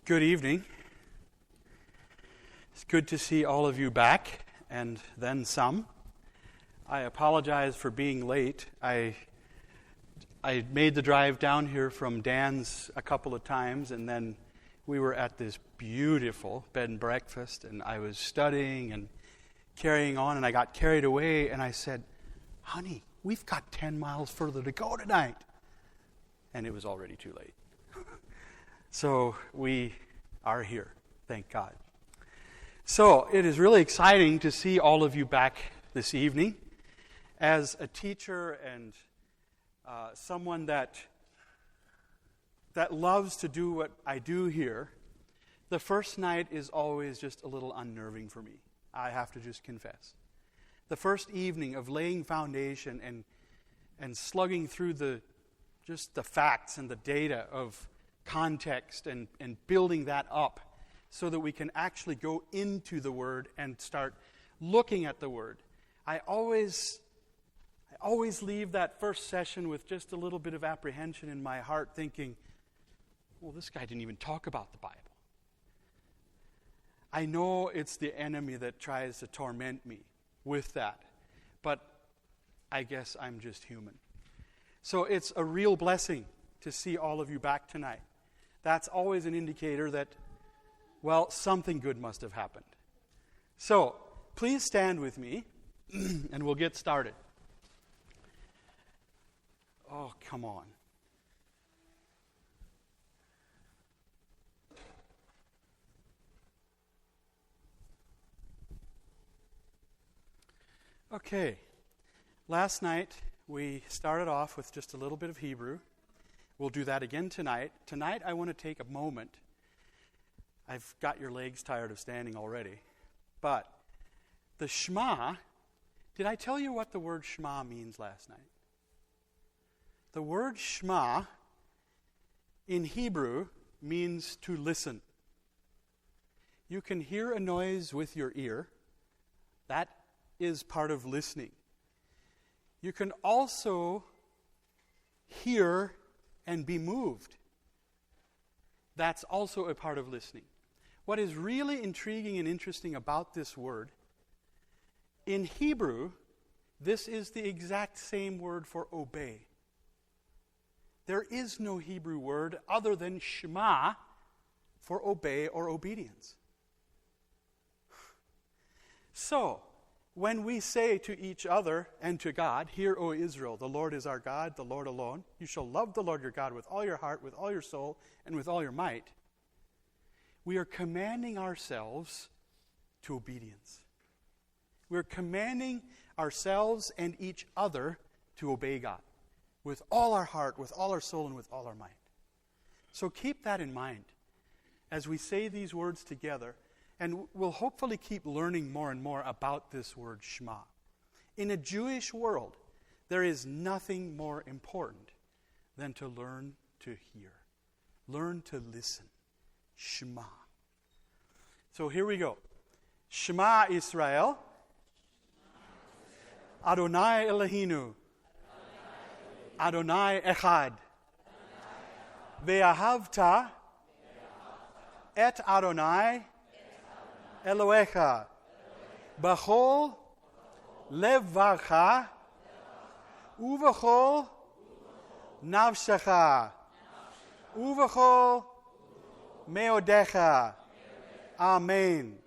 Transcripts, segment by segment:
Good evening. It's good to see all of you back, and then some. I apologize for being late. I made the drive down here from Dan's a couple of times, and then we were at this beautiful bed and breakfast, and I was studying and carrying on, and I got carried away, and I said, "Honey, we've got 10 miles further to go tonight." And it was already too late. So we are here, thank God. So it is really exciting to see all of you back this evening. As a teacher and someone that loves to do what I do here, the first night is always just a little unnerving for me. I have to just confess. The first evening of laying foundation and slugging through the facts and the data of context and building that up so that we can actually go into the Word and start looking at the Word. I always leave that first session with just a little bit of apprehension in my heart, thinking, well, this guy didn't even talk about the Bible. I know it's the enemy that tries to torment me with that, but I guess I'm just human. So it's a real blessing to see all of you back tonight. That's always an indicator that, well, something good must have happened. So please stand with me, and we'll get started. Oh, come on. Okay. Last night, we started off with just a little bit of Hebrew. We'll do that again tonight. Tonight, I want to take a moment. I've got your legs tired of standing already. But the Shema, did I tell you what the word Shema means last night? The word Shema in Hebrew means to listen. You can hear a noise with your ear. That is part of listening. You can also hear and be moved. That's also a part of listening. What is really intriguing and interesting about this word, in Hebrew, this is the exact same word for obey. There is no Hebrew word other than Shema for obey or obedience. So, when we say to each other and to God, "Hear, O Israel, the Lord is our God, the Lord alone. You shall love the Lord your God with all your heart, with all your soul, and with all your might," we are commanding ourselves to obedience. We're commanding ourselves and each other to obey God with all our heart, with all our soul, and with all our might. So keep that in mind as we say these words together. And we'll hopefully keep learning more and more about this word Shema. In a Jewish world, there is nothing more important than to learn to hear. Learn to listen. Shema. So here we go. Shema Israel. Adonai Eloheinu. Adonai Echad. Ve'ahavta et Adonai Elohecha, b'chol levacha, uv'chol nafshecha, uv'chol meodecha. Amen.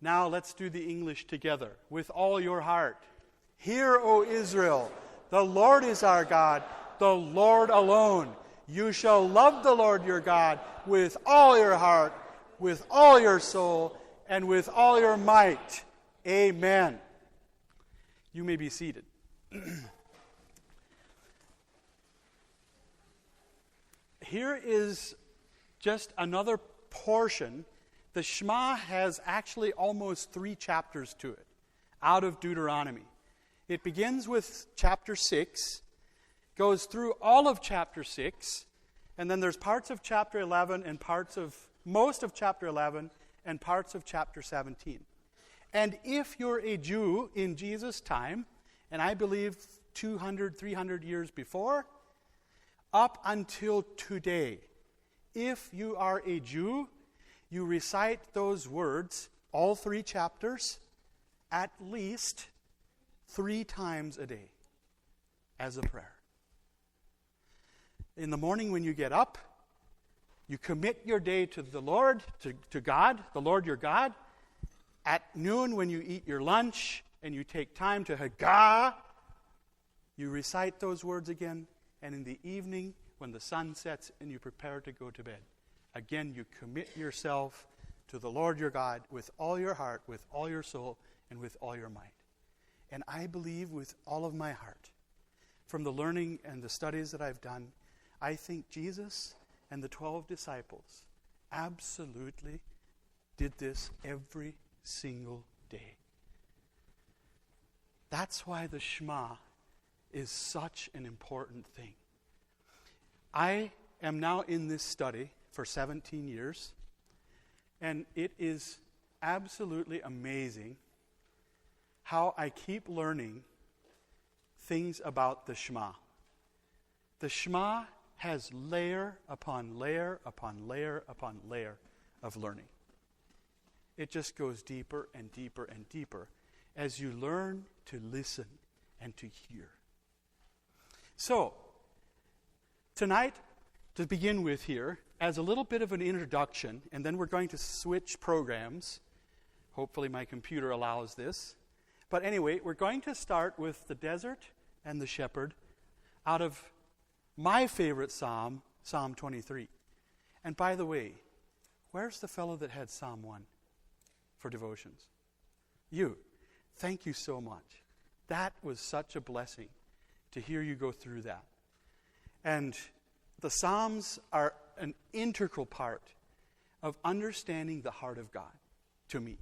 Now let's do the English together. With all your heart. Hear, O Israel, the Lord is our God, the Lord alone. You shall love the Lord your God with all your heart, with all your soul, and with all your might. Amen. You may be seated. Here is just another portion. The Shema has actually almost 3 chapters to it, out of Deuteronomy. It begins with chapter 6, goes through all of chapter 6, and then there's parts of chapter 11 and most of chapter 11 and parts of chapter 17. And if you're a Jew in Jesus' time, and I believe 200, 300 years before, up until today, If you are a Jew, you recite those words, all 3 chapters, at least 3 times a day as a prayer. In the morning when you get up, you commit your day to the Lord, to God, the Lord your God. At noon when you eat your lunch and you take time to Haggah, you recite those words again. And in the evening when the sun sets and you prepare to go to bed, again you commit yourself to the Lord your God with all your heart, with all your soul, and with all your might. And I believe with all of my heart, from the learning and the studies that I've done, I think Jesus and the 12 disciples absolutely did this every single day. That's why the Shema is such an important thing. I am now in this study for 17 years, and it is absolutely amazing how I keep learning things about the Shema. The Shema has layer upon layer upon layer upon layer of learning. It just goes deeper and deeper and deeper as you learn to listen and to hear. So, tonight, to begin with here, as a little bit of an introduction, and then we're going to switch programs. Hopefully my computer allows this. But anyway, we're going to start with the desert and the shepherd out of my favorite psalm, Psalm 23. And by the way, where's the fellow that had Psalm 1 for devotions? You. Thank you so much. That was such a blessing to hear you go through that. And the Psalms are an integral part of understanding the heart of God, to me.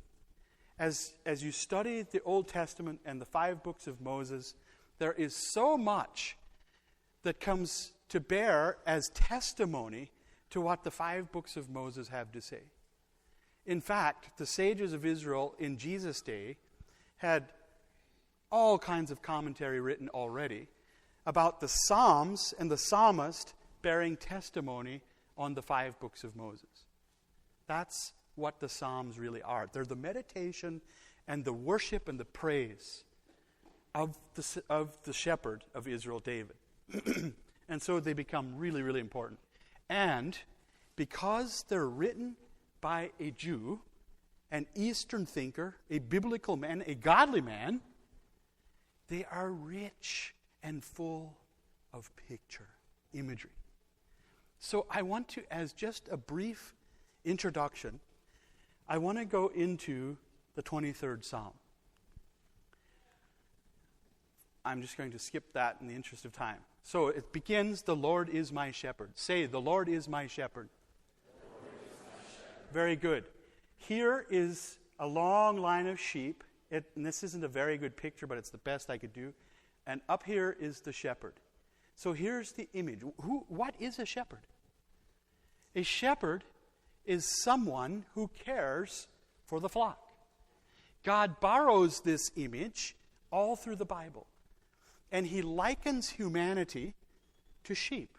As you study the Old Testament and the 5 books of Moses, there is so much that comes to bear as testimony to what the 5 books of Moses have to say. In fact, the sages of Israel in Jesus' day had all kinds of commentary written already about the Psalms and the psalmist bearing testimony on the 5 books of Moses. That's what the Psalms really are. They're the meditation and the worship and the praise of the shepherd of Israel, David. And so they become really, really important. And because they're written by a Jew, an Eastern thinker, a biblical man, a godly man, they are rich and full of picture, imagery. So I want to, as just a brief introduction, I want to go into the 23rd Psalm. I'm just going to skip that in the interest of time. So it begins, the Lord is my shepherd. Say, the Lord is my shepherd. Very good. Here is a long line of sheep. And this isn't a very good picture, but it's the best I could do. And up here is the shepherd. So here's the image. What is a shepherd? A shepherd is someone who cares for the flock. God borrows this image all through the Bible. And he likens humanity to sheep.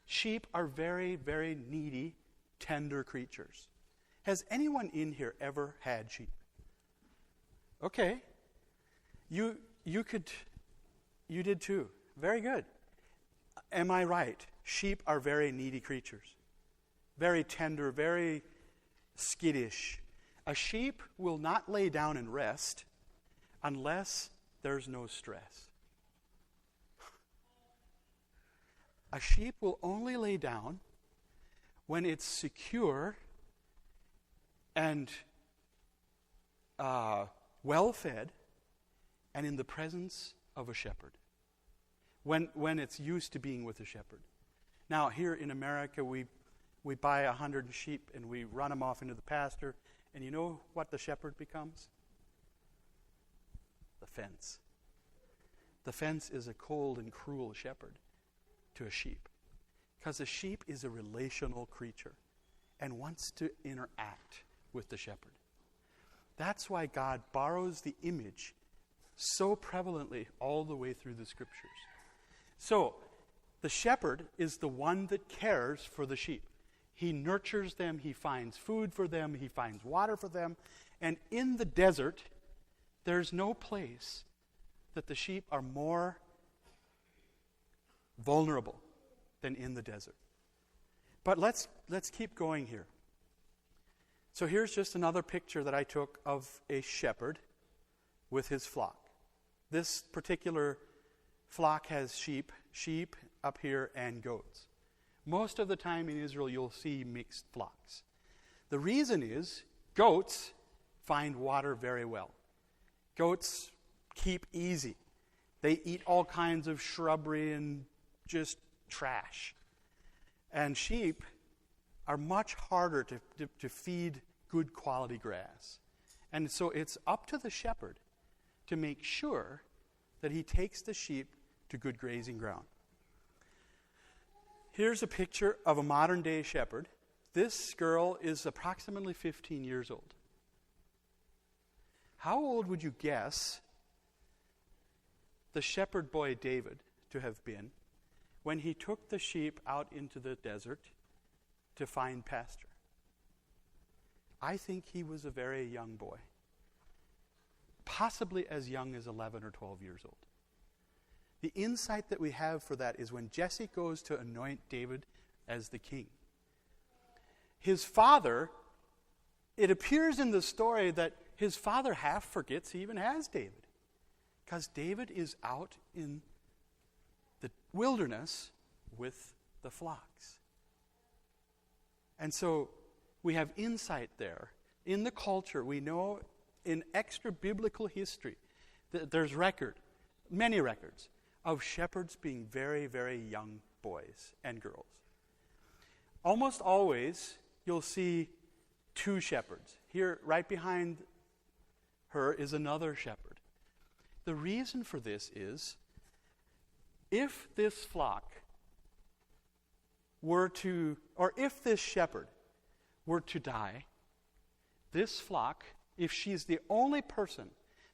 Sheep are very, very needy, tender creatures. Has anyone in here ever had sheep? Okay. You did too. Very good. Am I right? Sheep are very needy creatures. Very tender, very skittish. A sheep will not lay down and rest unless there's no stress. A sheep will only lay down when it's secure and well-fed and in the presence of a shepherd. When it's used to being with a shepherd. Now, here in America, we buy 100 sheep and we run them off into the pasture. And you know what the shepherd becomes? The fence. The fence is a cold and cruel shepherd to a sheep. Because a sheep is a relational creature and wants to interact with the shepherd. That's why God borrows the image so prevalently all the way through the scriptures. So, The shepherd is the one that cares for the sheep. He nurtures them, he finds food for them, he finds water for them. And in the desert, there's no place that the sheep are more vulnerable than in the desert. But let's keep going here. So here's just another picture that I took of a shepherd with his flock. This particular flock has sheep up here and goats. Most of the time in Israel you'll see mixed flocks. The reason is goats find water very well. Goats keep easy. They eat all kinds of shrubbery and just trash. And sheep are much harder to feed good quality grass. And so it's up to the shepherd to make sure that he takes the sheep to good grazing ground. Here's a picture of a modern day shepherd. This girl is approximately 15 years old. How old would you guess the shepherd boy David to have been when he took the sheep out into the desert to find pasture? I think he was a very young boy, possibly as young as 11 or 12 years old. The insight that we have for that is when Jesse goes to anoint David as the king. His father, it appears in the story that his father half forgets he even has David, because David is out in the wilderness with the flocks. And so we have insight there. In the culture, we know in extra biblical history that there's many records, of shepherds being very, very young boys and girls. Almost always, you'll see two shepherds. Here, right behind her, is another shepherd. The reason for this is, if this flock were to, or if this shepherd were to die, this flock, if she's the only person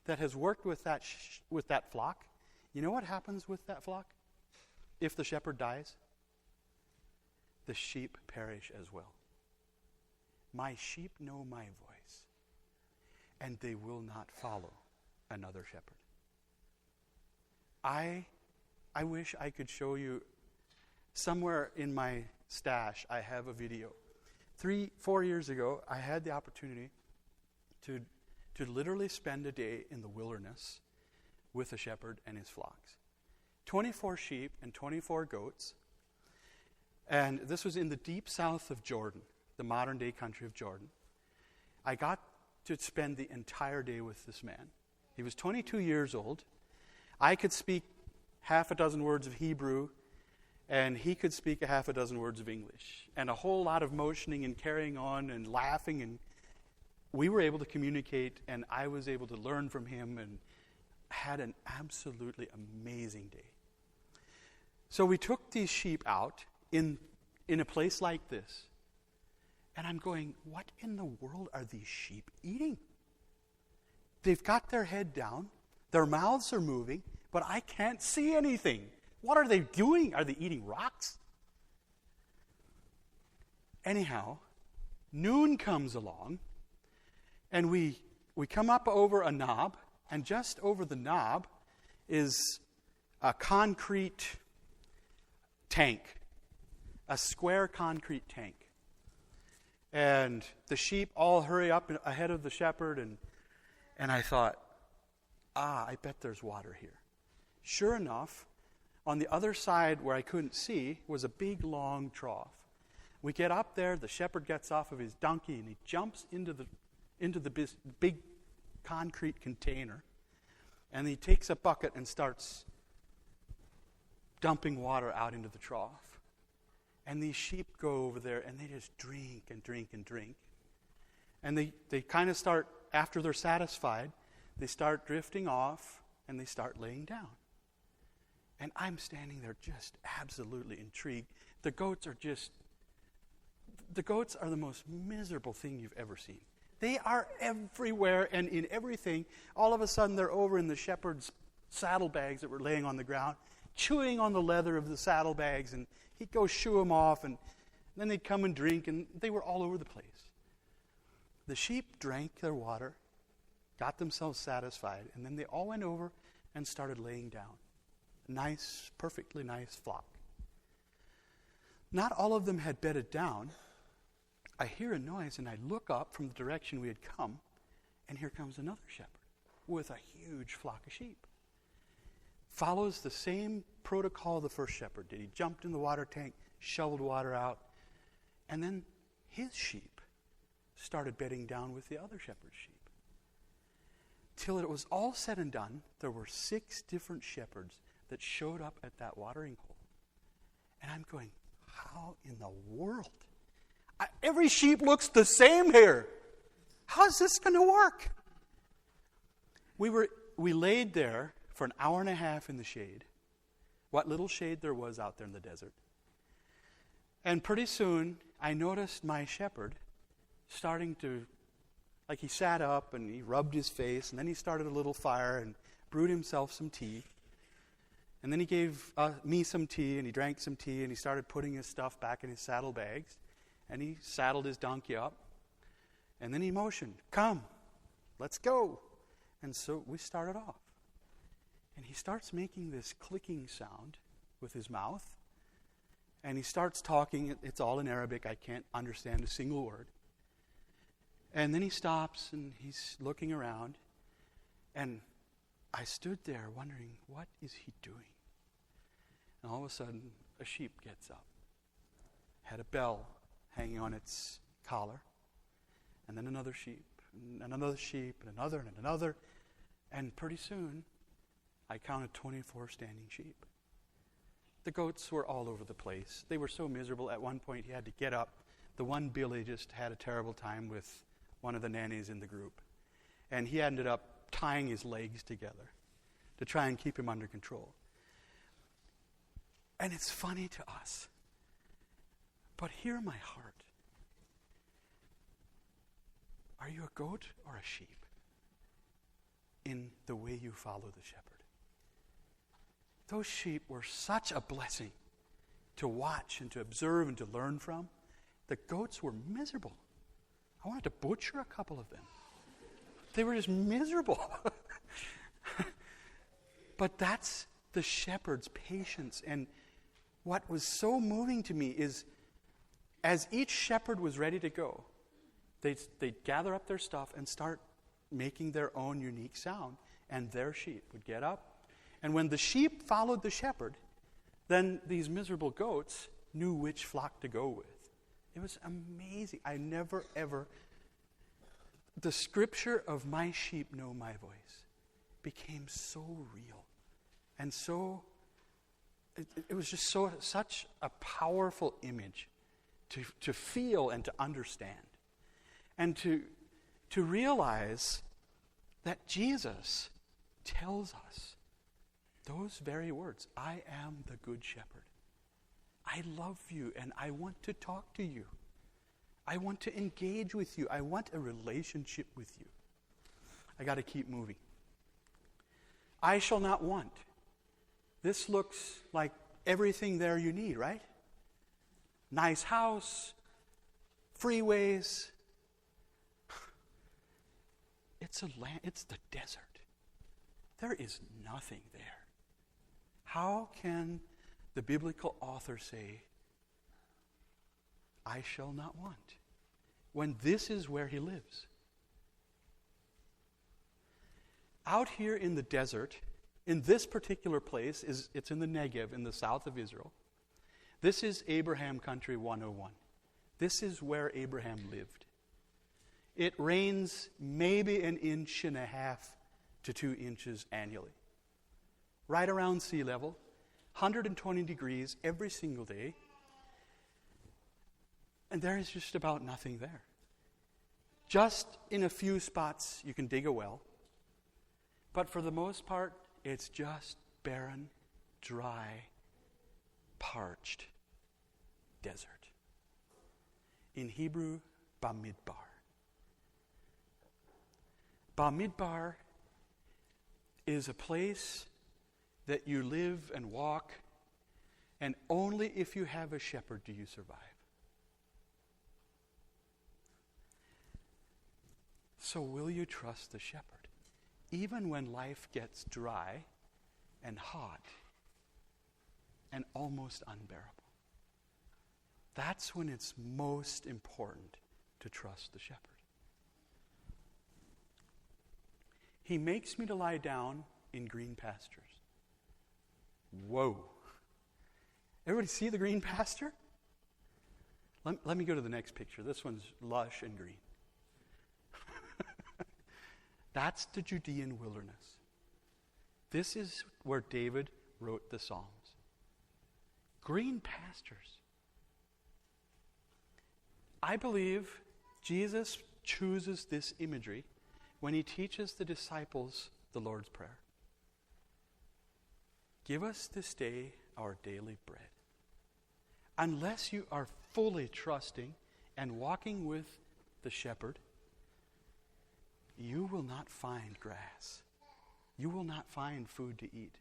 that has worked with that flock, you know what happens with that flock? If the shepherd dies, the sheep perish as well. My sheep know my voice, and they will not follow another shepherd. I wish I could show you somewhere in my stash. I have a video. 3-4 years ago, I had the opportunity to literally spend a day in the wilderness with a shepherd and his flocks. 24 sheep and 24 goats. And this was in the deep south of Jordan, the modern-day country of Jordan. I got to spend the entire day with this man. He was 22 years old. I could speak half a dozen words of Hebrew, and he could speak a half a dozen words of English. And a whole lot of motioning and carrying on and laughing, and we were able to communicate, and I was able to learn from him, and had an absolutely amazing day. So we took these sheep out in a place like this. And I'm going, what in the world are these sheep eating? They've got their head down, their mouths are moving, but I can't see anything. What are they doing? Are they eating rocks? Anyhow, noon comes along, and we come up over a knob, and just over the knob is a concrete tank, a square concrete tank. And the sheep all hurry up ahead of the shepherd, and I thought, I bet there's water here. Sure enough, on the other side where I couldn't see was a big, long trough. We get up there, the shepherd gets off of his donkey, and he jumps into the big concrete container, and he takes a bucket and starts dumping water out into the trough. And these sheep go over there, and they just drink and drink and drink. And they kind of start, after they're satisfied, they start drifting off, and they start laying down. And I'm standing there just absolutely intrigued. The goats are the most miserable thing you've ever seen. They are everywhere and in everything. All of a sudden, they're over in the shepherd's saddlebags that were laying on the ground, chewing on the leather of the saddlebags, and he'd go shoo them off, and then they'd come and drink, and they were all over the place. The sheep drank their water, got themselves satisfied, and then they all went over and started laying down. Nice, perfectly nice flock. Not all of them had bedded down. I hear a noise, and I look up from the direction we had come, and here comes another shepherd with a huge flock of sheep. Follows the same protocol the first shepherd did. He jumped in the water tank, shoveled water out, and then his sheep started bedding down with the other shepherd's sheep. Till it was all said and done, there were 6 different shepherds that showed up at that watering hole. And I'm going, how in the world? Every sheep looks the same here. How is this going to work? We laid there for an hour and a half in the shade. What little shade there was out there in the desert. And pretty soon, I noticed my shepherd starting to, like he sat up and he rubbed his face, and then he started a little fire and brewed himself some tea. And then he gave me some tea, and he drank some tea, and he started putting his stuff back in his saddlebags. And he saddled his donkey up. And then he motioned, come, let's go. And so we started off. And he starts making this clicking sound with his mouth. And he starts talking. It's all in Arabic. I can't understand a single word. And then he stops, and he's looking around. And I stood there wondering, what is he doing? And all of a sudden, a sheep gets up. Had a bell hanging on its collar. And then another sheep, and another sheep, and another. And pretty soon, I counted 24 standing sheep. The goats were all over the place. They were so miserable. At one point, he had to get up. The one Billy just had a terrible time with one of the nannies in the group. And he ended up tying his legs together to try and keep him under control. And it's funny to us. But hear my heart. Are you a goat or a sheep in the way you follow the shepherd? Those sheep were such a blessing to watch and to observe and to learn from. The goats were miserable. I wanted to butcher a couple of them. They were just miserable. But that's the shepherd's patience. And what was so moving to me is, as each shepherd was ready to go, they'd gather up their stuff and start making their own unique sound. And their sheep would get up. And when the sheep followed the shepherd, then these miserable goats knew which flock to go with. It was amazing. I never, ever... The scripture of my sheep know my voice became so real. And so... It was just such a powerful image to feel and to understand. And to realize that Jesus tells us those very words. I am the good shepherd. I love you and I want to talk to you. I want to engage with you. I want a relationship with you. I got to keep moving. I shall not want. This looks like everything there you need, right? Nice house, freeways. It's the desert. There is nothing there. How can the biblical author say, I shall not want, when this is where he lives? Out here in the desert, in this particular place, it's in the Negev, in the south of Israel. This is Abraham Country 101. This is where Abraham lived. It rains maybe 1.5 inches to 2 inches annually. Right around sea level, 120 degrees every single day. And there is just about nothing there. Just in a few spots you can dig a well. But for the most part, it's just barren, dry, parched desert. In Hebrew, Bamidbar. Bamidbar is a place that you live and walk, and only if you have a shepherd do you survive. So will you trust the shepherd, even when life gets dry and hot and almost unbearable? That's when it's most important to trust the shepherd. He makes me to lie down in green pastures. Whoa. Everybody see the green pasture? Let me go to the next picture. This one's lush and green. That's the Judean wilderness. This is where David wrote the Psalms. Green pastures. I believe Jesus chooses this imagery when he teaches the disciples the Lord's Prayer. Give us this day our daily bread. Unless you are fully trusting and walking with the shepherd, you will not find grass. You will not find food to eat.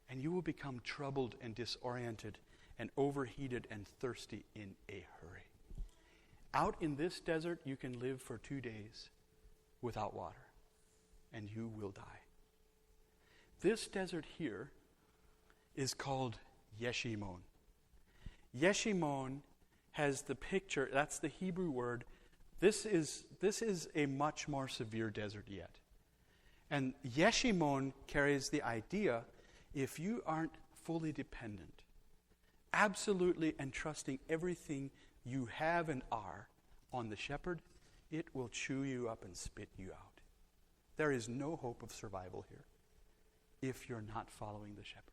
And you will become troubled and disoriented and overheated and thirsty in a hurry. Out in this desert, you can live for 2 days without water, and you will die. This desert here is called Yeshimon. Yeshimon has the picture, that's the Hebrew word. This is a much more severe desert yet. And Yeshimon carries the idea, if you aren't fully dependent, absolutely and trusting everything you have and are on the shepherd, it will chew you up and spit you out. There is no hope of survival here if you're not following the shepherd.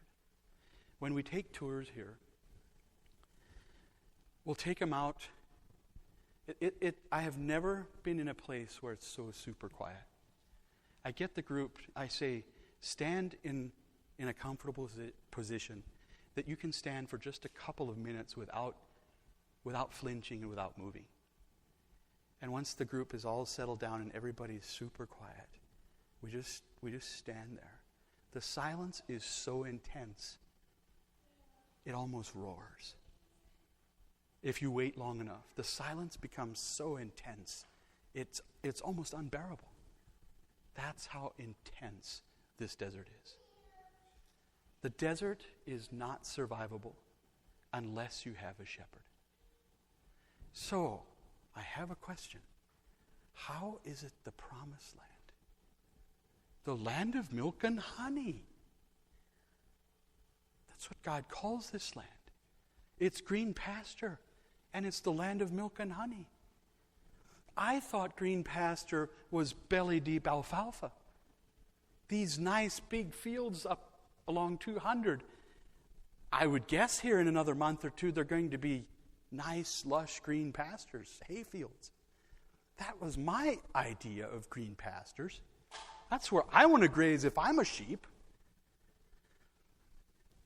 When we take tours here, we'll take them out. I have never been in a place where it's so super quiet. I get the group, I say, stand in a comfortable position that you can stand for just a couple of minutes without flinching and without moving. And once the group is all settled down and everybody's super quiet, we just stand there. The silence is so intense, it almost roars. If you wait long enough, the silence becomes so intense, it's almost unbearable. That's how intense this desert is. The desert is not survivable unless you have a shepherd. So, I have a question. How is it the promised land? The land of milk and honey. That's what God calls this land. It's green pasture, and it's the land of milk and honey. I thought green pasture was belly-deep alfalfa. These nice big fields up along 200. I would guess here in another month or two they're going to be nice, lush green pastures, hay fields. That was my idea of green pastures. That's where I want to graze if I'm a sheep.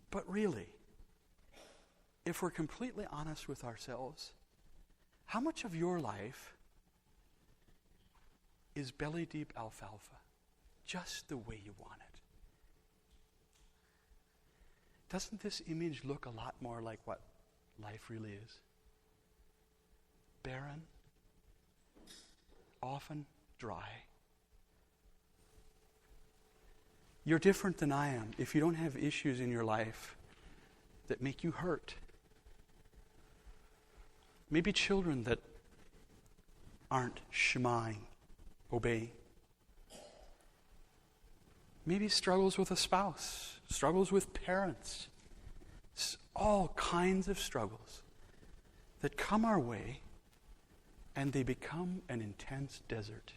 But really, if we're completely honest with ourselves, how much of your life is belly-deep alfalfa, just the way you want it? Doesn't this image look a lot more like what life really is? Barren, often dry. You're different than I am if you don't have issues in your life that make you hurt. Maybe children that aren't shemaing, obeying. Maybe struggles with a spouse, struggles with parents. All kinds of struggles that come our way and they become an intense desert.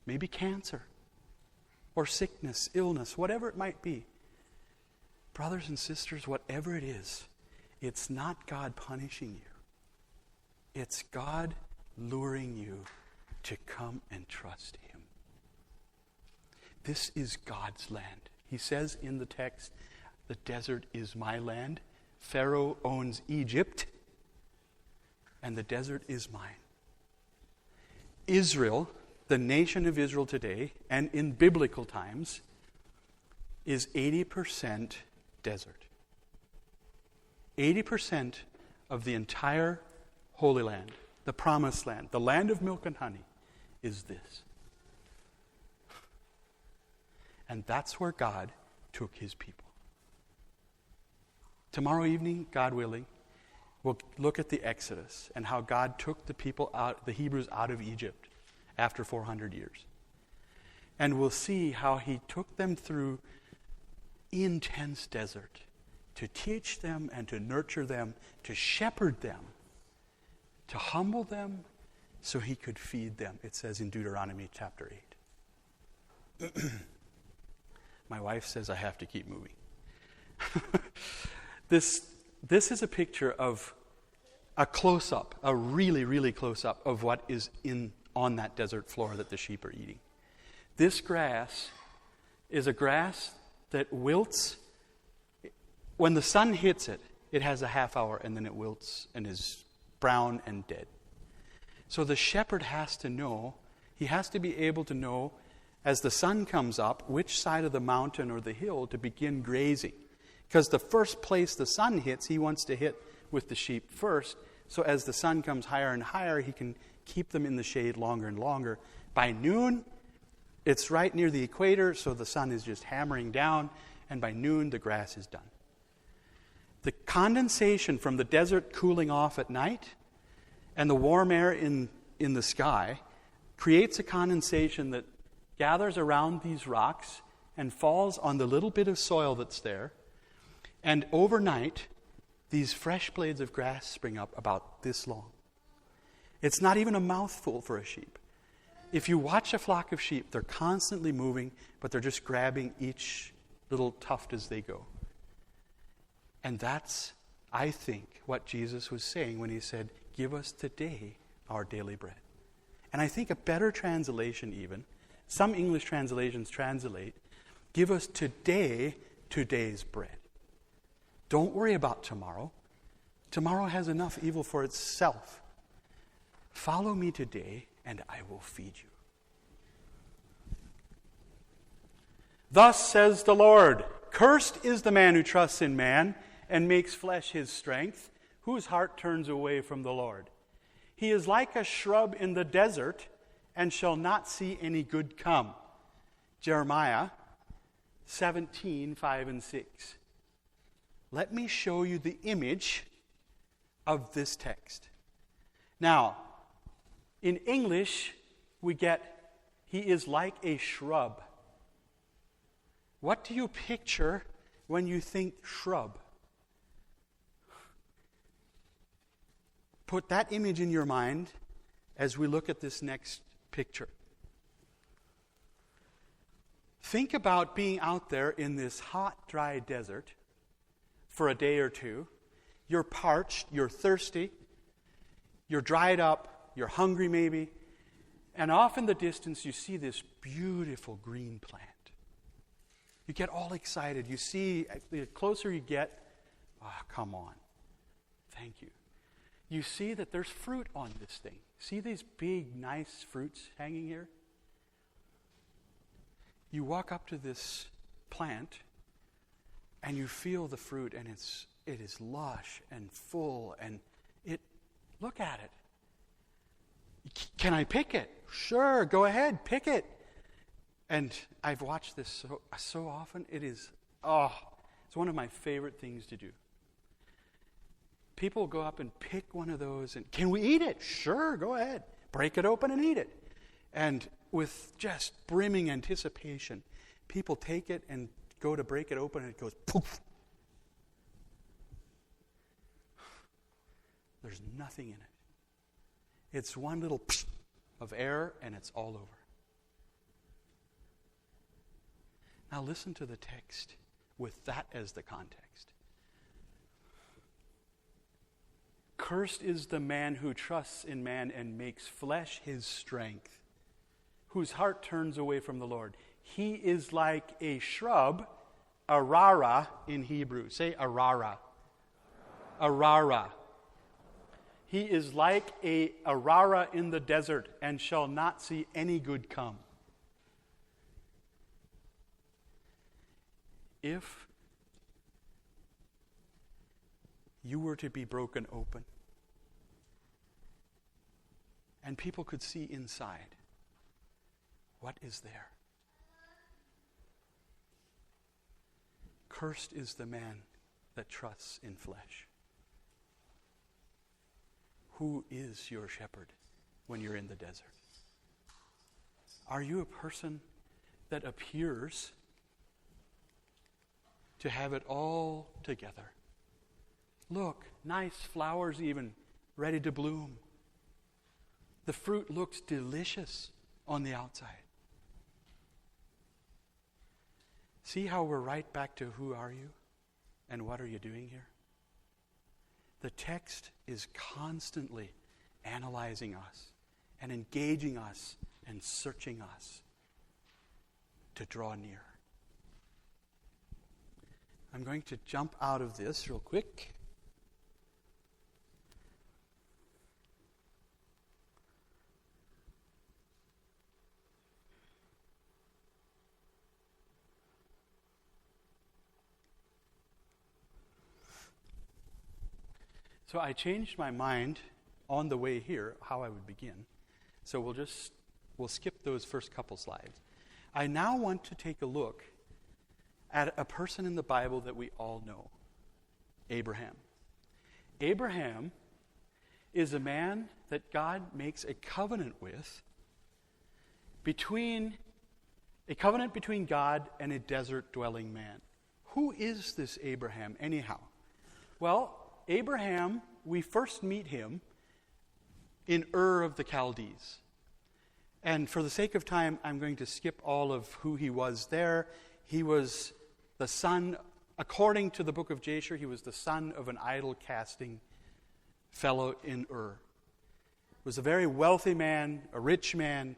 Maybe cancer or sickness, illness, whatever it might be. Brothers and sisters, whatever it is, it's not God punishing you. It's God luring you to come and trust Him. This is God's land. He says in the text, the desert is my land. Pharaoh owns Egypt, and the desert is mine. Israel, the nation of Israel today, and in biblical times, is 80% desert. 80% of the entire Holy Land, the Promised Land, the land of milk and honey, is this. And that's where God took his people. Tomorrow evening, God willing, we'll look at the Exodus and how God took the people out, the Hebrews out of Egypt after 400 years. And we'll see how he took them through intense desert to teach them and to nurture them, to shepherd them, to humble them so he could feed them. It says in Deuteronomy chapter 8. My wife says I have to keep moving. This is a picture of a close-up, a really, really close-up of what is on that desert floor that the sheep are eating. This grass is a grass that wilts. When the sun hits it, it has a half hour and then it wilts and is brown and dead. So the shepherd has to know, he has to be able to know as the sun comes up which side of the mountain or the hill to begin grazing. Because the first place the sun hits, he wants to hit with the sheep first. So as the sun comes higher and higher, he can keep them in the shade longer and longer. By noon, it's right near the equator, so the sun is just hammering down, and by noon, the grass is done. The condensation from the desert cooling off at night and the warm air in the sky creates a condensation that gathers around these rocks and falls on the little bit of soil that's there. And overnight, these fresh blades of grass spring up about this long. It's not even a mouthful for a sheep. If you watch a flock of sheep, they're constantly moving, but they're just grabbing each little tuft as they go. And that's, I think, what Jesus was saying when he said, "Give us today our daily bread." And I think a better translation even, some English translations translate, "Give us today today's bread." Don't worry about tomorrow. Tomorrow has enough evil for itself. Follow me today, and I will feed you. Thus says the Lord, cursed is the man who trusts in man and makes flesh his strength, whose heart turns away from the Lord. He is like a shrub in the desert and shall not see any good come. Jeremiah 17:5 and 6. Let me show you the image of this text. Now, in English, we get, he is like a shrub. What do you picture when you think shrub? Put that image in your mind as we look at this next picture. Think about being out there in this hot, dry desert for a day or two. You're parched, you're thirsty, you're dried up, you're hungry maybe, and off in the distance you see this beautiful green plant. You get all excited. You see, the closer you get, come on. Thank you. You see that there's fruit on this thing. See these big, nice fruits hanging here? You walk up to this plant, and you feel the fruit, and it is lush and full, and look at it. Can I pick it? Sure, go ahead, pick it. And I've watched this so often. It's one of my favorite things to do. People go up and pick one of those, and can we eat it? Sure, go ahead. Break it open and eat it. And with just brimming anticipation, people take it and go to break it open, and it goes poof. There's nothing in it. It's one little psh of air, and it's all over. Now listen to the text with that as the context. Cursed is the man who trusts in man and makes flesh his strength, whose heart turns away from the Lord. He is like a shrub, arara in Hebrew. Say arara. Arara. He is like a arara in the desert and shall not see any good come. if you were to be broken open and people could see inside, what is there? Cursed is the man that trusts in flesh. Who is your shepherd when you're in the desert? Are you a person that appears to have it all together? Look, nice flowers even, ready to bloom. The fruit looks delicious on the outside. See how we're right back to who are you and what are you doing here? The text is constantly analyzing us and engaging us and searching us to draw near. I'm going to jump out of this real quick. So I changed my mind on the way here, how I would begin. So we'll skip those first couple slides. I now want to take a look at a person in the Bible that we all know, Abraham. Abraham is a man that God makes a covenant with, a covenant between God and a desert-dwelling man. Who is this Abraham anyhow? Well, Abraham, we first meet him in Ur of the Chaldees. And for the sake of time, I'm going to skip all of who he was there. He was the son, according to the book of Jasher, he was the son of an idol-casting fellow in Ur. He was a very wealthy man, a rich man,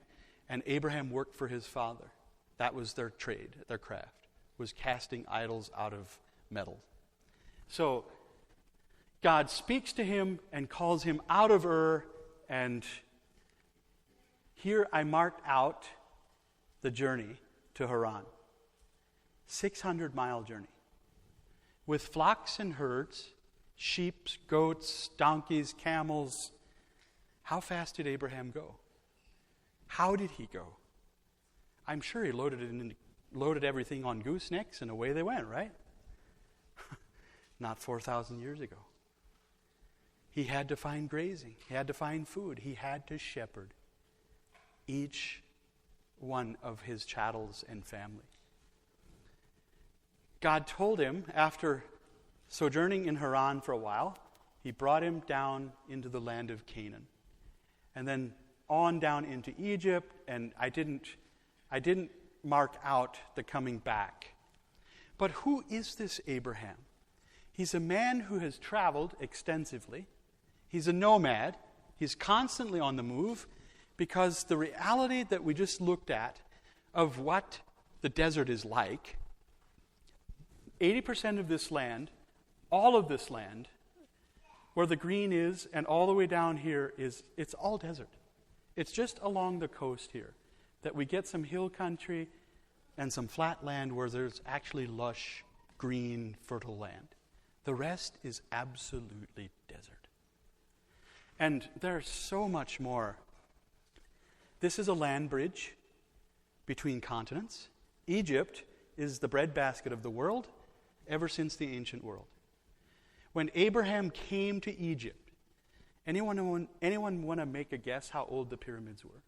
and Abraham worked for his father. That was their trade, their craft, was casting idols out of metal. So God speaks to him and calls him out of Ur, and here I marked out the journey to Haran. 600-mile journey. With flocks and herds, sheep, goats, donkeys, camels. How fast did Abraham go? How did he go? I'm sure he loaded everything on goosenecks and away they went, right? Not 4,000 years ago. He had to find grazing. He had to find food. He had to shepherd each one of his chattels and family. God told him, after sojourning in Haran for a while, he brought him down into the land of Canaan. And then on down into Egypt, and I didn't mark out the coming back. But who is this Abraham? He's a man who has traveled extensively. He's a nomad. He's constantly on the move because the reality that we just looked at of what the desert is like, 80% of this land, all of this land, where the green is and all the way down here it's all desert. It's just along the coast here that we get some hill country and some flat land where there's actually lush, green, fertile land. The rest is absolutely desert. And there's so much more. This is a land bridge between continents. Egypt is the breadbasket of the world ever since the ancient world. When Abraham came to Egypt, anyone want to make a guess how old the pyramids were?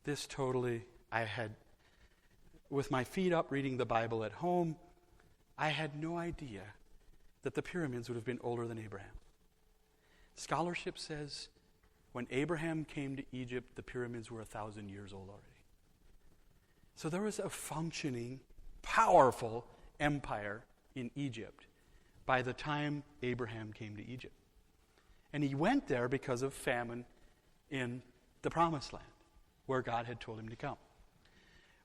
This totally, with my feet up reading the Bible at home, I had no idea that the pyramids would have been older than Abraham. Scholarship says when Abraham came to Egypt, the pyramids were 1,000 years old already. So there was a functioning, powerful empire in Egypt by the time Abraham came to Egypt. And he went there because of famine in the Promised Land, where God had told him to come.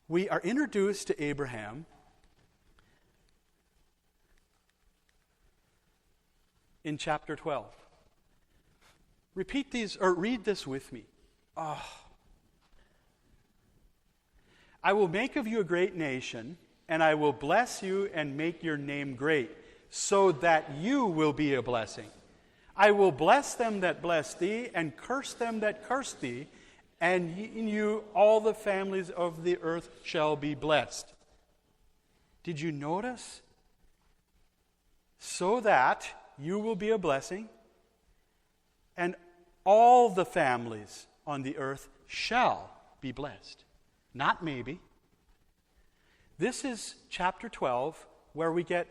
We are introduced to Abraham in chapter 12. Repeat these, or read this with me. I will make of you a great nation, and I will bless you and make your name great, so that you will be a blessing. I will bless them that bless thee, and curse them that curse thee, and in you all the families of the earth shall be blessed. Did you notice? So that you will be a blessing, and all the families on the earth shall be blessed. Not maybe. This is chapter 12, where we get,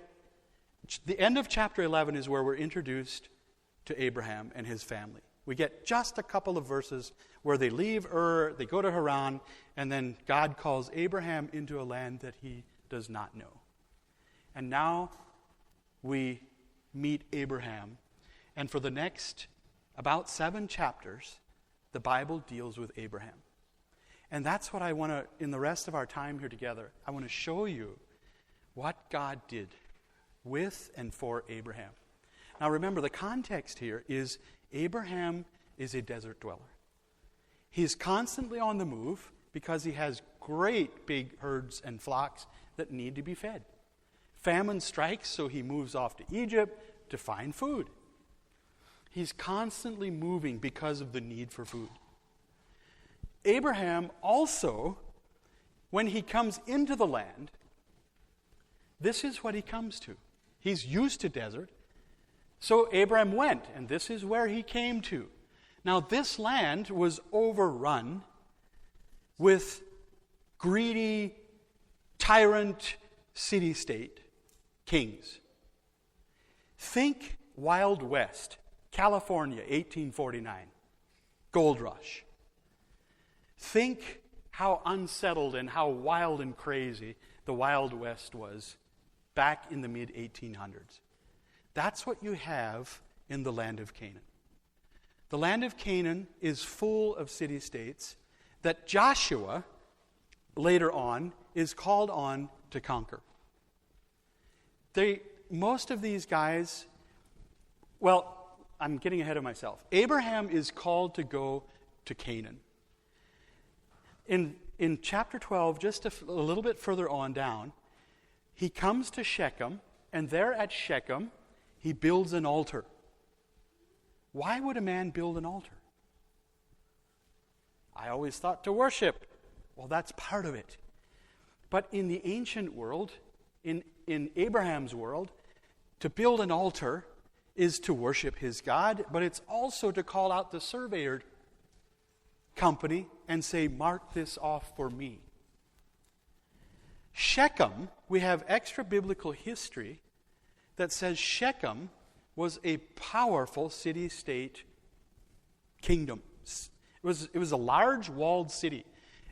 the end of chapter 11 is where we're introduced to Abraham and his family. We get just a couple of verses where they leave Ur, they go to Haran, and then God calls Abraham into a land that he does not know. And now we meet Abraham. And for the next about 7 chapters, the Bible deals with Abraham. And that's what I want to, in the rest of our time here together, I want to show you what God did with and for Abraham. Now remember, the context here is Abraham is a desert dweller. He's constantly on the move because he has great big herds and flocks that need to be fed. Famine strikes, so he moves off to Egypt to find food. He's constantly moving because of the need for food. Abraham also, when he comes into the land, this is what he comes to. He's used to desert. So Abraham went, and this is where he came to. Now, this land was overrun with greedy, tyrant, city-state kings. Think Wild West, California, 1849, gold rush. Think how unsettled and how wild and crazy the Wild West was back in the mid-1800s. That's what you have in the land of Canaan. The land of Canaan is full of city-states that Joshua, later on, is called on to conquer. Most of these guys, well, I'm getting ahead of myself. Abraham is called to go to Canaan. In chapter 12, just a little bit further on down, he comes to Shechem, and there at Shechem, he builds an altar. Why would a man build an altar? I always thought to worship. Well, that's part of it. But in the ancient world, in Abraham's world, to build an altar is to worship his God, but it's also to call out the surveyor company and say, mark this off for me. Shechem, we have extra biblical history that says Shechem was a powerful city-state kingdom. It was a large walled city.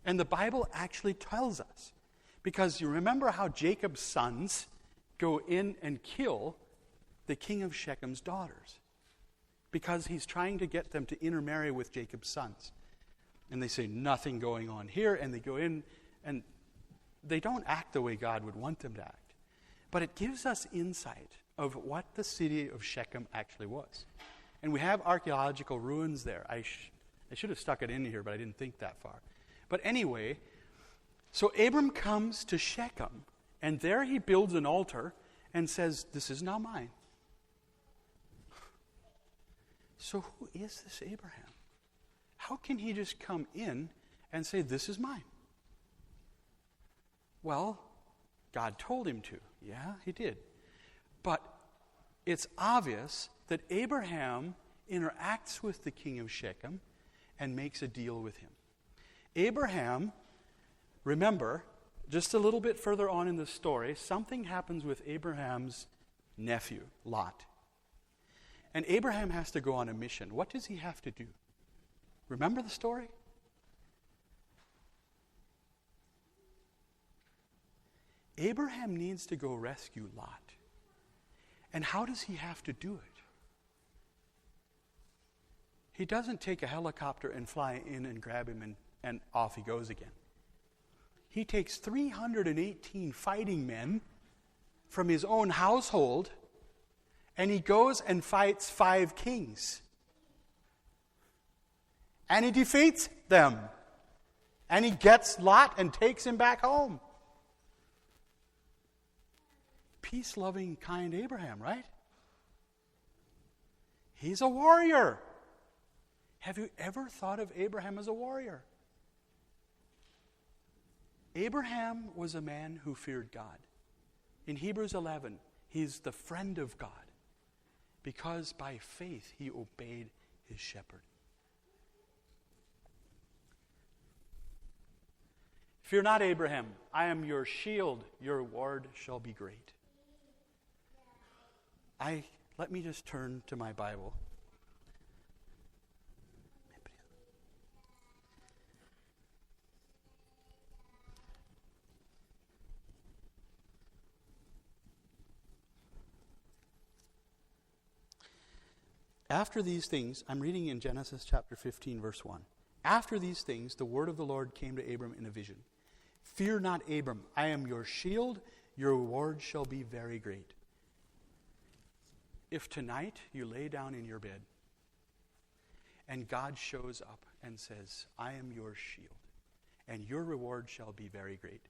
And the Bible actually tells us, because you remember how Jacob's sons go in and kill the king of Shechem's daughters, because he's trying to get them to intermarry with Jacob's sons. And they say, nothing going on here, and they go in, and they don't act the way God would want them to act. But it gives us insight of what the city of Shechem actually was. And we have archaeological ruins there. I should have stuck it in here, but I didn't think that far. But anyway, so Abram comes to Shechem, and there he builds an altar and says, this is now mine. So who is this Abraham? How can he just come in and say, this is mine? Well, God told him to. Yeah, he did. But it's obvious that Abraham interacts with the king of Shechem and makes a deal with him. Abraham, remember, just a little bit further on in the story, something happens with Abraham's nephew, Lot. And Abraham has to go on a mission. What does he have to do? Remember the story? Abraham needs to go rescue Lot. And how does he have to do it? He doesn't take a helicopter and fly in and grab him and off he goes again. He takes 318 fighting men from his own household, and he goes and fights 5 kings. And he defeats them. And he gets Lot and takes him back home. Peace-loving, kind Abraham, right? He's a warrior. Have you ever thought of Abraham as a warrior? Abraham was a man who feared God. In Hebrews 11, he's the friend of God because by faith he obeyed his shepherd. Fear not, Abraham. I am your shield. Your reward shall be great. Let me just turn to my Bible. After these things, I'm reading in Genesis chapter 15, verse 1. After these things, the word of the Lord came to Abram in a vision. Fear not, Abram. I am your shield. Your reward shall be very great. If tonight you lay down in your bed and God shows up and says, I am your shield and your reward shall be very great,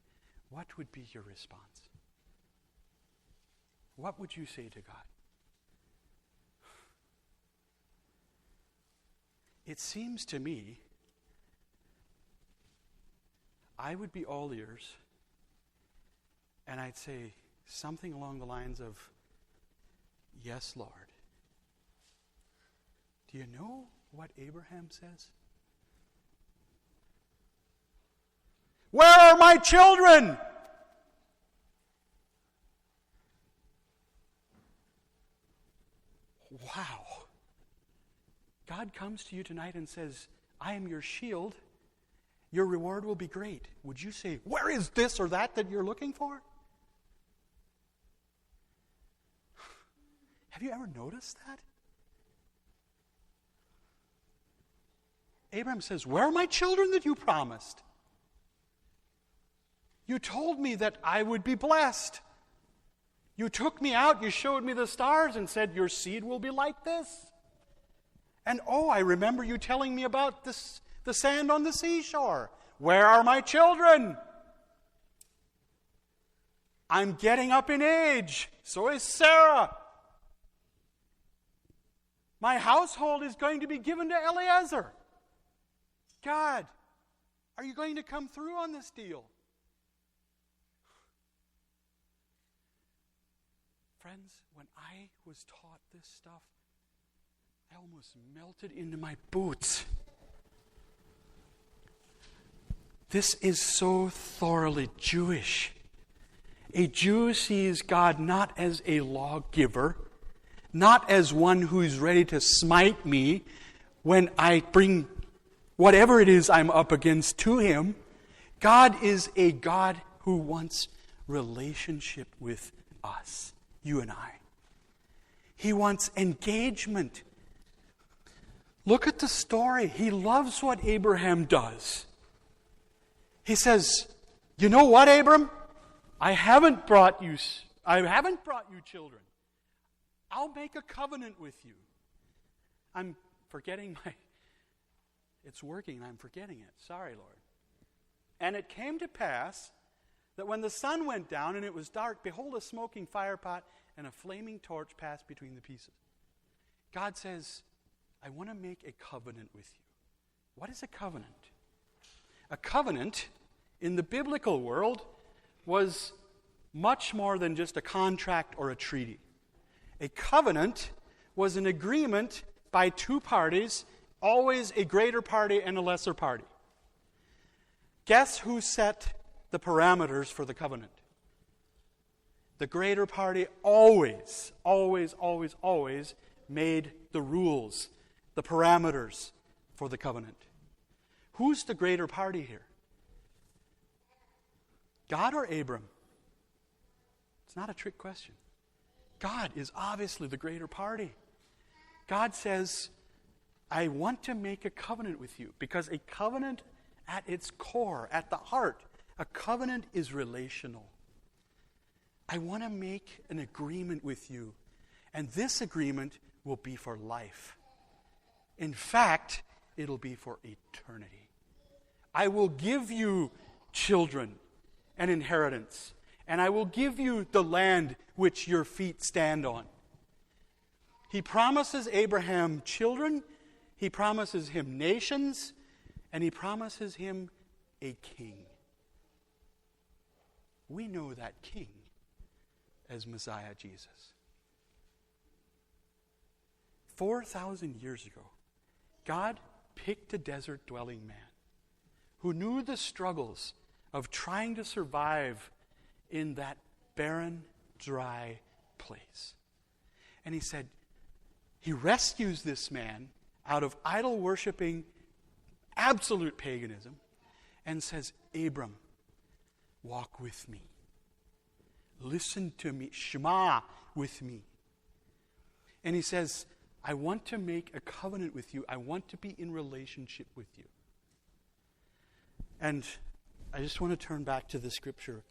what would be your response? What would you say to God? It seems to me I would be all ears and I'd say something along the lines of, yes, Lord. Do you know what Abraham says? Where are my children? Wow. God comes to you tonight and says, I am your shield. Your reward will be great. Would you say, where is this or that you're looking for? Have you ever noticed that? Abraham says, where are my children that you promised? You told me that I would be blessed. You took me out, you showed me the stars and said, your seed will be like this. And I remember you telling me about the sand on the seashore. Where are my children? I'm getting up in age. So is Sarah. My household is going to be given to Eliezer. God, are you going to come through on this deal? Friends, when I was taught this stuff, I almost melted into my boots. This is so thoroughly Jewish. A Jew sees God not as a lawgiver, not as one who is ready to smite me when I bring whatever it is I'm up against to him. God is a God who wants relationship with us, you and I. He wants engagement. Look at the story. He loves what Abraham does. He says, you know what, Abram? I haven't brought you children. I'll make a covenant with you. I'm forgetting it's working and I'm forgetting it. Sorry, Lord. And it came to pass that when the sun went down and it was dark, behold, a smoking firepot and a flaming torch passed between the pieces. God says, I want to make a covenant with you. What is a covenant? A covenant in the biblical world was much more than just a contract or a treaty. A covenant was an agreement by two parties, always a greater party and a lesser party. Guess who set the parameters for the covenant? The greater party always made the rules, the parameters for the covenant. Who's the greater party here? God or Abram? It's not a trick question. God is obviously the greater party. God says, I want to make a covenant with you, because a covenant at its core, at the heart, a covenant is relational. I want to make an agreement with you, and this agreement will be for life. In fact, it'll be for eternity. I will give you children and inheritance, and I will give you the land which your feet stand on. He promises Abraham children, he promises him nations, and he promises him a king. We know that king as Messiah Jesus. 4,000 years ago, God picked a desert-dwelling man who knew the struggles of trying to survive in that barren, dry place. And he said, he rescues this man out of idol-worshiping, absolute paganism, and says, Abram, walk with me. Listen to me. Shema with me. And he says, I want to make a covenant with you. I want to be in relationship with you. And I just want to turn back to the scripture.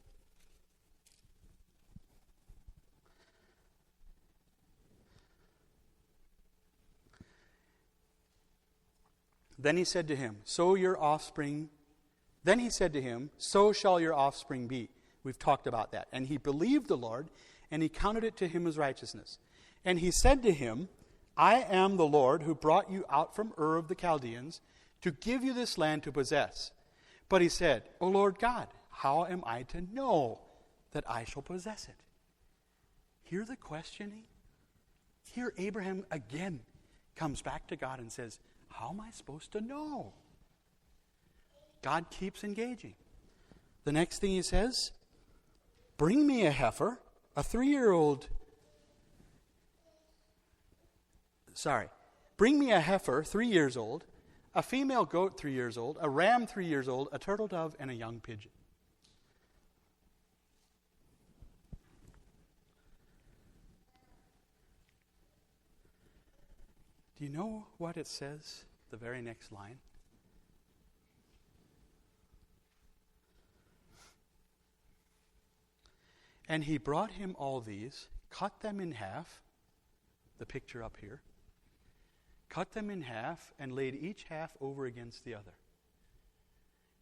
Then he said to him, so shall your offspring be. We've talked about that. And he believed the Lord, and he counted it to him as righteousness. And he said to him, I am the Lord who brought you out from Ur of the Chaldeans to give you this land to possess. But he said, O Lord God, how am I to know that I shall possess it? Hear the questioning? Here Abraham again comes back to God and says, how am I supposed to know? God keeps engaging. The next thing he says, bring me a heifer, a 3-year-old. Bring me a heifer, 3 years old, a female goat 3 years old, a ram 3 years old, a turtle dove, and a young pigeon. Do you know what it says, the very next line? And he brought him all these, cut them in half, the picture up here, cut them in half, and laid each half over against the other.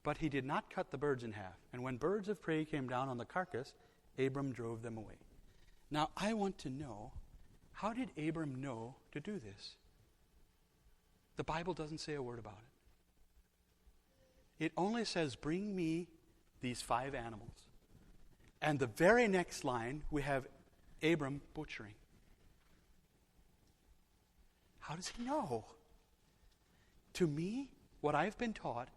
But he did not cut the birds in half. And when birds of prey came down on the carcass, Abram drove them away. Now, I want to know, how did Abram know to do this? The Bible doesn't say a word about it. It only says, bring me these 5 animals. And the very next line, we have Abram butchering. How does he know? To me, what I've been taught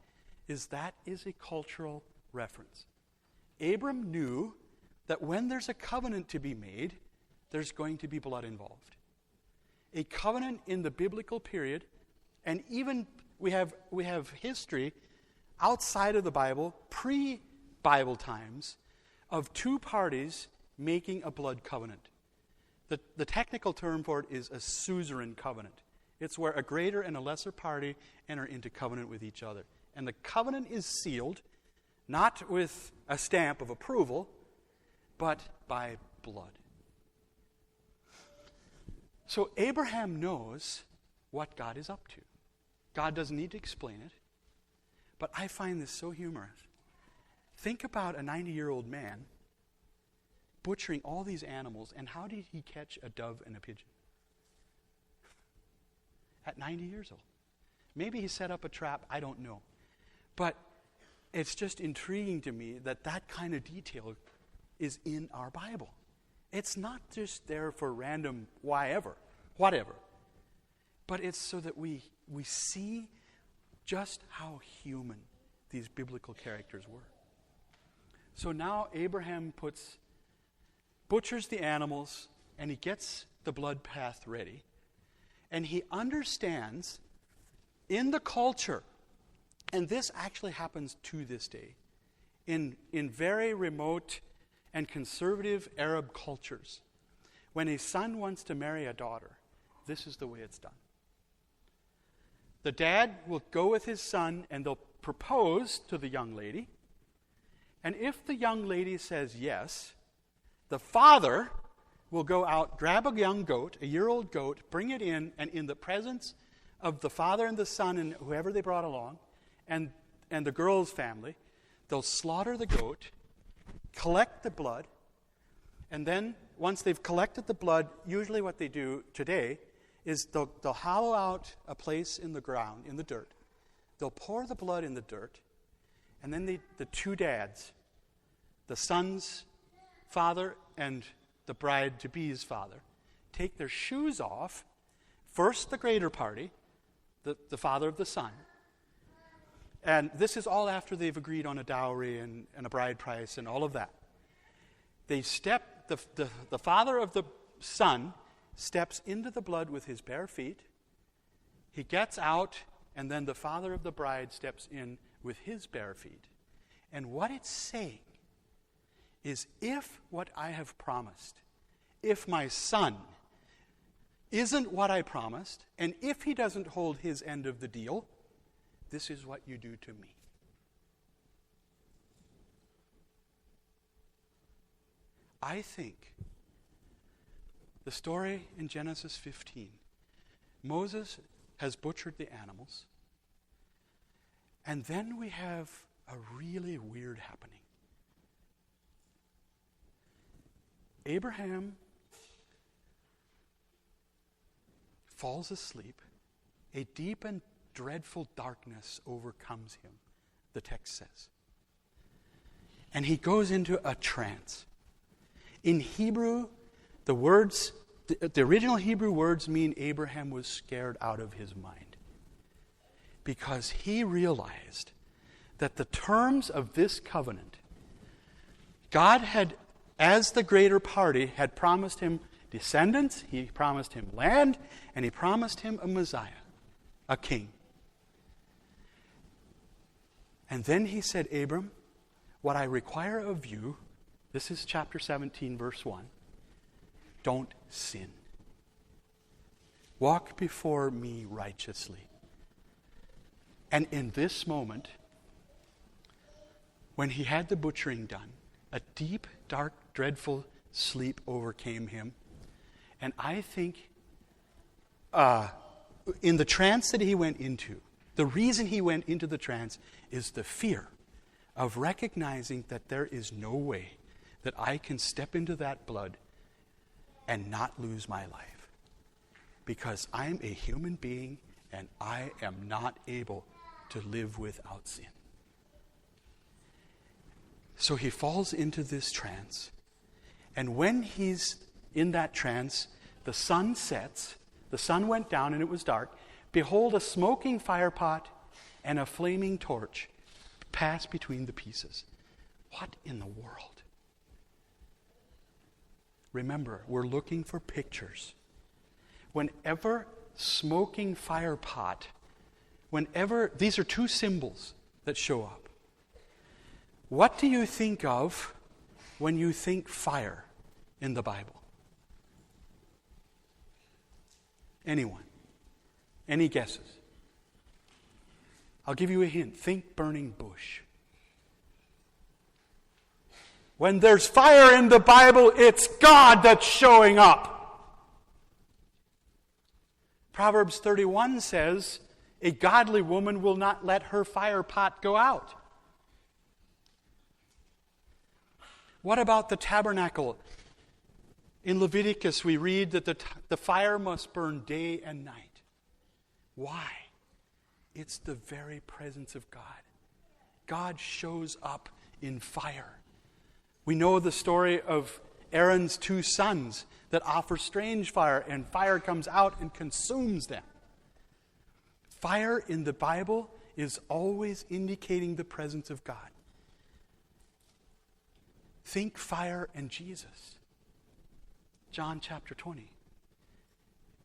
is that is a cultural reference. Abram knew that when there's a covenant to be made, there's going to be blood involved. A covenant in the biblical period, and even we have history outside of the Bible, pre-Bible times, of 2 parties making a blood covenant. The technical term for it is a suzerain covenant. It's where a greater and a lesser party enter into covenant with each other. And the covenant is sealed, not with a stamp of approval, but by blood. So Abraham knows what God is up to. God doesn't need to explain it, but I find this so humorous. Think about a 90-year-old man butchering all these animals, and how did he catch a dove and a pigeon? At 90 years old. Maybe he set up a trap, I don't know. But it's just intriguing to me that that kind of detail is in our Bible. It's not just there for random whatever. But it's so that we see just how human these biblical characters were. So now Abraham butchers the animals, and he gets the blood path ready. And he understands in the culture, and this actually happens to this day, in very remote and conservative Arab cultures, when a son wants to marry a daughter, this is the way it's done. The dad will go with his son, and they'll propose to the young lady. And if the young lady says yes, the father will go out, grab a young goat, a year-old goat, bring it in, and in the presence of the father and the son and whoever they brought along, and and the girl's family, they'll slaughter the goat, collect the blood, and then once they've collected the blood, usually what they do today is they'll hollow out a place in the ground, in the dirt. They'll pour the blood in the dirt, and then the two dads, the son's father and the bride-to-be's father, take their shoes off. First, the greater party, the father of the son. And this is all after they've agreed on a dowry and a bride price and all of that. They step, the father of the son steps into the blood with his bare feet. He gets out, and then the father of the bride steps in with his bare feet. And what it's saying is, if what I have promised, if my son isn't what I promised, and if he doesn't hold his end of the deal, this is what you do to me. I think the story in Genesis 15, Moses has butchered the animals, and then we have a really weird happening. Abraham falls asleep. A deep and dreadful darkness overcomes him, the text says. And he goes into a trance. In Hebrew, the original Hebrew words mean Abraham was scared out of his mind, because he realized that the terms of this covenant, God had, as the greater party, had promised him descendants, he promised him land, and he promised him a Messiah, a king. And then he said, Abram, what I require of you, this is chapter 17, verse 1, don't sin. Walk before me righteously. And in this moment, when he had the butchering done, a deep, dark, dreadful sleep overcame him. And I think in the trance that he went into, the reason he went into the trance is the fear of recognizing that there is no way that I can step into that blood and not lose my life. Because I'm a human being and I am not able to live without sin. So he falls into this trance. And when he's in that trance, the sun sets, the sun went down and it was dark. Behold, a smoking firepot and a flaming torch pass between the pieces. What in the world? Remember, we're looking for pictures. Whenever smoking firepot, whenever, these are two symbols that show up. What do you think of when you think fire in the Bible? Anyone? Any guesses? I'll give you a hint. Think burning bush. When there's fire in the Bible, it's God that's showing up. Proverbs 31 says, a godly woman will not let her fire pot go out. What about the tabernacle? In Leviticus, we read that the fire must burn day and night. Why? It's the very presence of God. God shows up in fire. We know the story of Aaron's two sons that offer strange fire, and fire comes out and consumes them. Fire in the Bible is always indicating the presence of God. Think fire and Jesus. John chapter 20.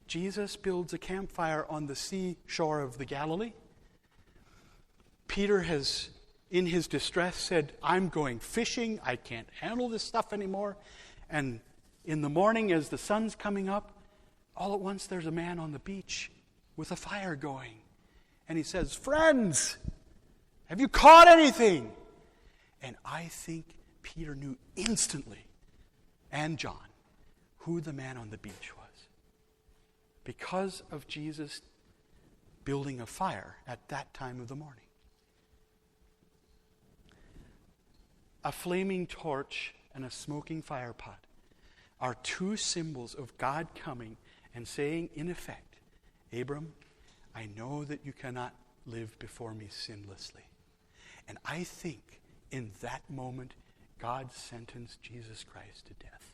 Jesus builds a campfire on the seashore of the Galilee. Peter has, in his distress, said, I'm going fishing. I can't handle this stuff anymore. And in the morning, as the sun's coming up, all at once there's a man on the beach with a fire going. And he says, friends, have you caught anything? And I think Peter knew instantly, and John, who the man on the beach was. Because of Jesus building a fire at that time of the morning. a flaming torch and a smoking fire pot are two symbols of God coming and saying, in effect, Abram, I know that you cannot live before me sinlessly. And I think in that moment, God sentenced Jesus Christ to death.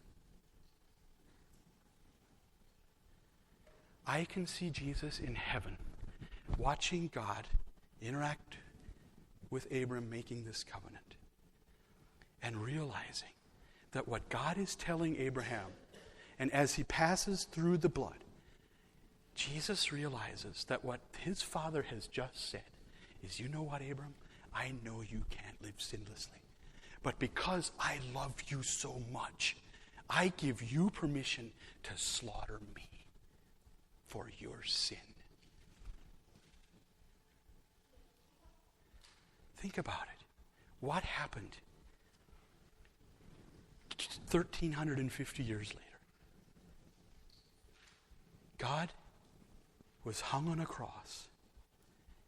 I can see Jesus in heaven watching God interact with Abram making this covenant and realizing that what God is telling Abraham, and as he passes through the blood, Jesus realizes that what his father has just said is, you know what, Abram? I know you can't live sinlessly. But because I love you so much, I give you permission to slaughter me for your sin. Think about it. What happened 1,350 years later? God was hung on a cross,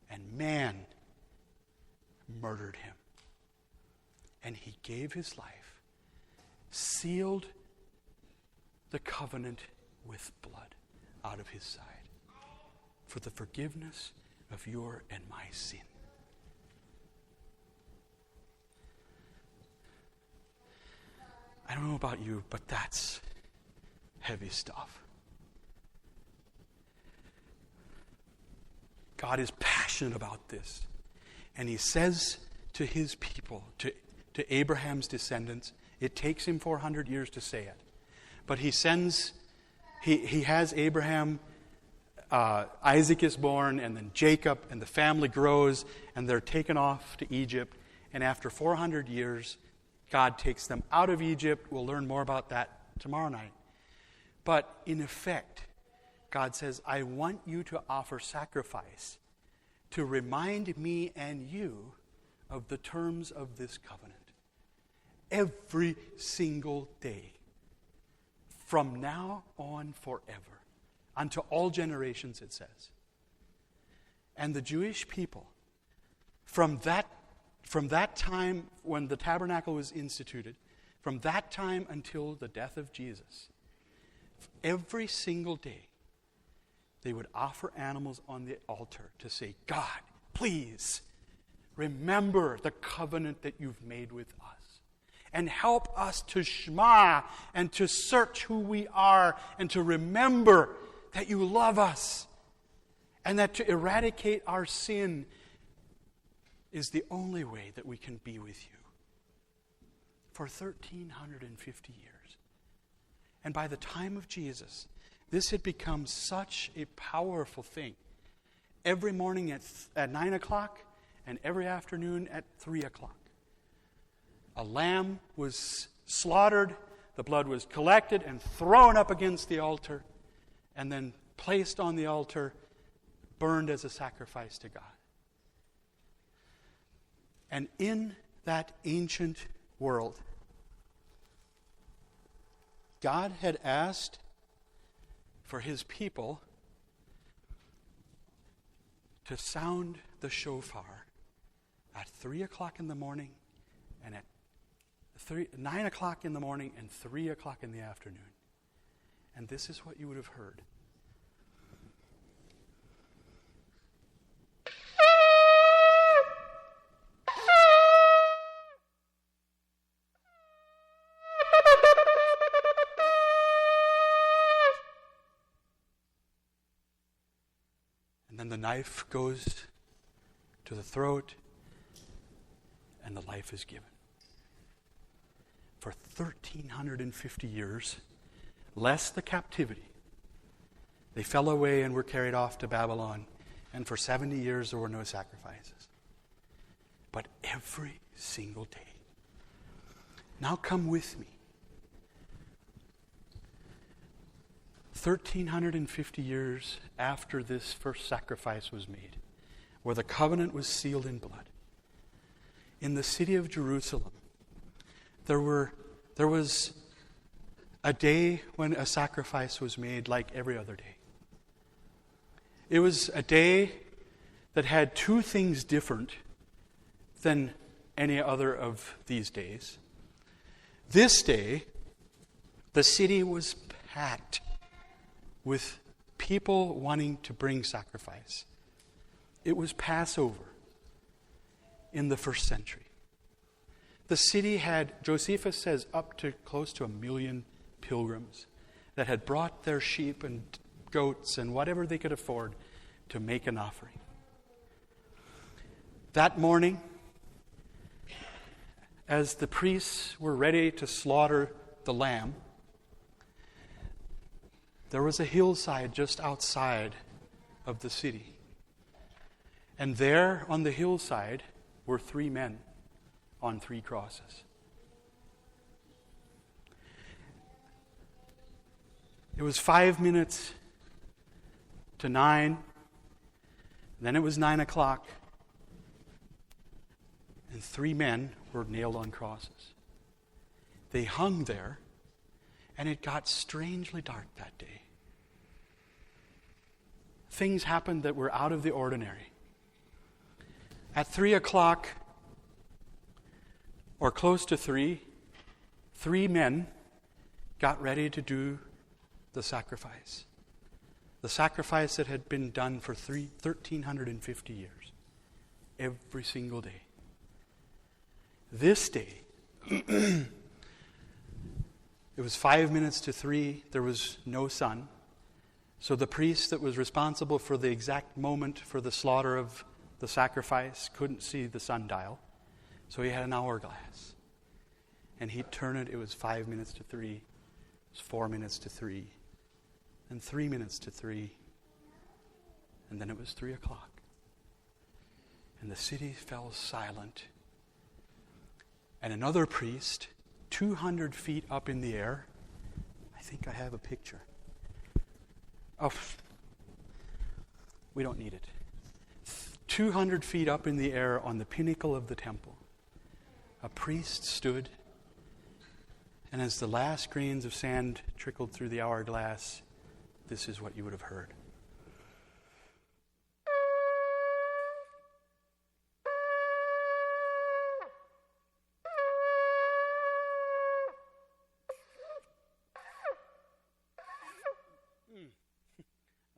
and man murdered him. And he gave his life, sealed the covenant with blood out of his side for the forgiveness of your and my sin. I don't know about you, but that's heavy stuff. God is passionate about this. And he says to his people, to Abraham's descendants, it takes him 400 years to say it. But he has Abraham, Isaac is born, and then Jacob, and the family grows, and they're taken off to Egypt. And after 400 years, God takes them out of Egypt. We'll learn more about that tomorrow night. But in effect, God says, I want you to offer sacrifice to remind me and you of the terms of this covenant. Every single day. From now on forever. Unto all generations, it says. And the Jewish people, from that time when the tabernacle was instituted, from that time until the death of Jesus, every single day, they would offer animals on the altar to say, God, please remember the covenant that you've made with us. And help us to shema and to search who we are and to remember that you love us. And that to eradicate our sin is the only way that we can be with you. For 1,350 years. And by the time of Jesus, this had become such a powerful thing. Every morning at 9 o'clock and every afternoon at 3 o'clock. A lamb was slaughtered, the blood was collected and thrown up against the altar, and then placed on the altar, burned as a sacrifice to God. And in that ancient world, God had asked for his people to sound the shofar at 3 o'clock in the morning and at 9 o'clock in the morning and 3 o'clock in the afternoon. And this is what you would have heard. And then the knife goes to the throat and the life is given. For 1,350 years, less the captivity, they fell away and were carried off to Babylon. And for 70 years, there were no sacrifices. But every single day. Now come with me. 1,350 years after this first sacrifice was made, where the covenant was sealed in blood, in the city of Jerusalem, there was a day when a sacrifice was made like every other day. It was a day that had two things different than any other of these days. This day, the city was packed with people wanting to bring sacrifice. It was Passover in the first century. The city had, Josephus says, up to close to 1 million pilgrims that had brought their sheep and goats and whatever they could afford to make an offering. That morning, as the priests were ready to slaughter the lamb, there was a hillside just outside of the city. And there on the hillside were 3 men on 3 crosses. It was 5 minutes to 9. Then it was 9 o'clock. And 3 men were nailed on crosses. They hung there, and it got strangely dark that day. Things happened that were out of the ordinary. At 3 o'clock, or close to 3, 3 men got ready to do the sacrifice. The sacrifice that had been done for 1,350 years. Every single day. This day, it was 5 minutes to 3. There was no sun. So the priest that was responsible for the exact moment for the slaughter of the sacrifice couldn't see the sundial. So he had an hourglass. And he'd turn it. It was 5 minutes to 3. It was 4 minutes to 3. And 3 minutes to 3. And then it was 3 o'clock. And the city fell silent. And another priest, 200 feet up in the air, I think I have a picture. Oh, we don't need it. 200 feet up in the air on the pinnacle of the temple, a priest stood, and as the last grains of sand trickled through the hourglass, this is what you would have heard.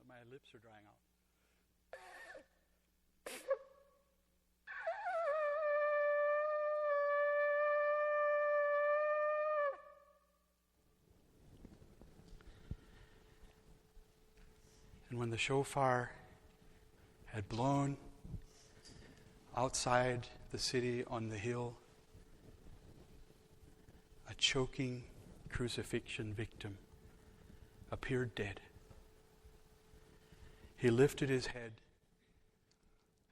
My lips are drying out. And when the shofar had blown outside the city on the hill, a choking crucifixion victim appeared dead. He lifted his head,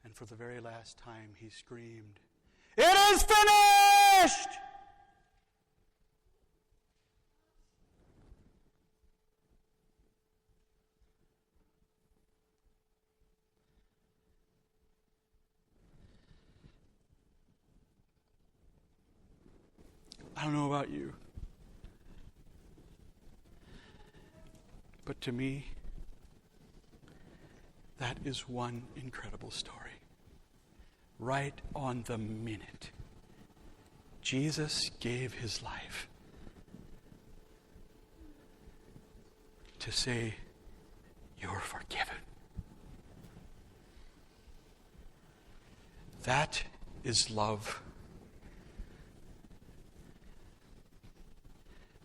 and for the very last time he screamed, "It is finished!" I don't know about you, but to me, that is one incredible story. Right on the minute, Jesus gave his life to say, "You're forgiven." That is love.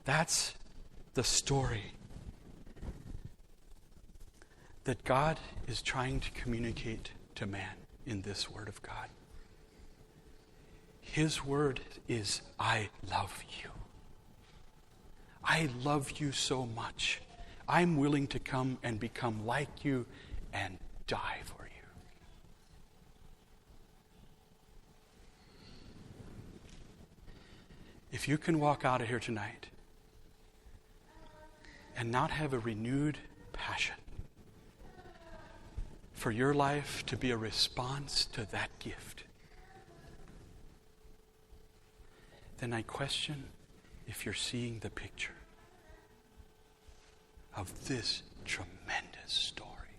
That's the story that God is trying to communicate to man in this Word of God. His word is, "I love you. I love you so much. I'm willing to come and become like you and die for you." If you can walk out of here tonight and not have a renewed passion for your life to be a response to that gift, then I question if you're seeing the picture of this tremendous story.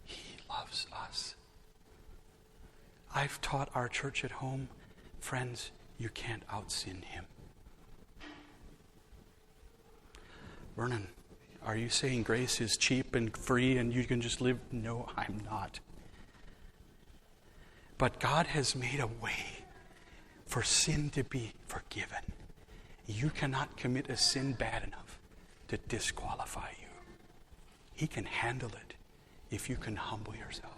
He loves us. I've taught our church at home, friends, you can't out-sin him. Vernon, are you saying grace is cheap and free and you can just live? No, I'm not. But God has made a way for sin to be forgiven. You cannot commit a sin bad enough to disqualify you. He can handle it if you can humble yourself.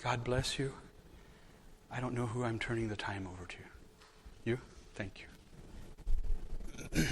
God bless you. I don't know who I'm turning the time over to. You? Thank you.